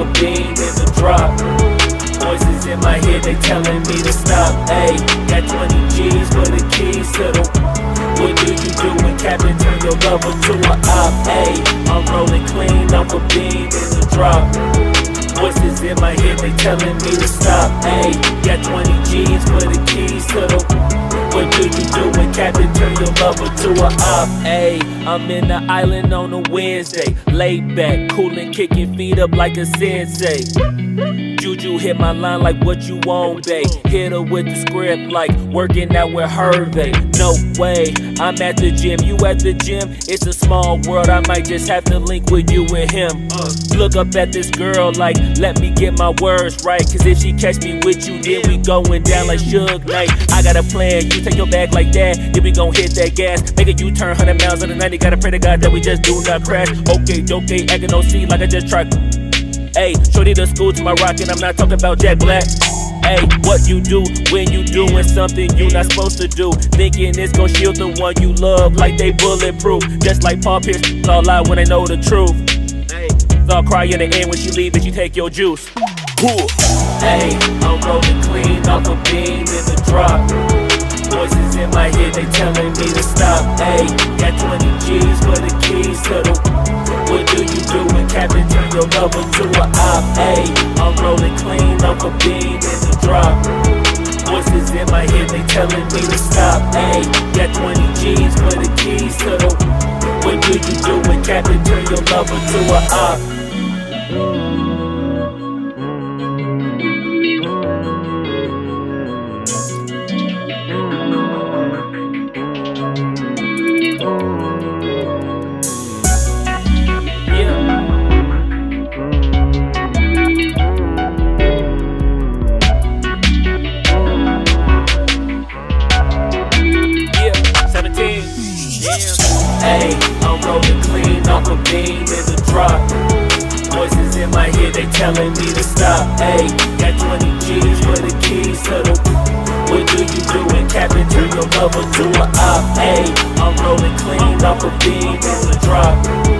a bean in the drop. Voices in my head, they telling me to stop. Ayy, got 20 G's for the keys to the. What do you do when Captain turn your lover to a op? Ayy, I'm rolling clean off a bean in the drop. Voices in my head, they telling me to stop. Ayy, got 20 G's for the keys to the. What do you do when Captain turn your lover to a op? Ayy, I'm in the island on a Wednesday, laid back, coolin', kicking feet up like a sensei. Juju hit my line like what you want, babe. Hit her with the script like working out with Hervey. No way, I'm at the gym, you at the gym. It's a small world, I might just have to link with you and him. Look up at this girl like, let me get my words right. Cause if she catch me with you, then we going down like Suge Knight. I got a plan, you take your bag like that, then we gon' hit that gas. Make a U-turn 100 miles on the 90, gotta pray to God that we just do not crash. Okay, acting no C like I just tried. Ayy, shorty the school to my rocket, I'm not talking about Jack Black. Ayy, what you do when you doing something you not supposed to do? Thinking it's gon' shield the one you love like they bulletproof. Just like Paul Pierce, it's all lie when they know the truth. Ayy, so I'll cry in the end when she leave and she take your juice. Ayy, I'm rolling clean off a bean in the drop. Voices in my head, they telling me to stop. Ayy, got 20 G's for the keys to the. What do you do when Captain turn your lover to a op? Ayy, I'm rolling clean off a bean in the drop. Voices in my head, they telling me to stop. Ayy, got 20 G's for the keys to the. What do you do when Captain turn your lover to a op? Ayy, I'm rolling clean off a bean in the drop. Voices in my head, they telling me to stop. Ayy, got 20 G's for the keys to the. What do you do when Captain turn your lover to a op? Ayy, I'm rolling clean off a bean in the drop.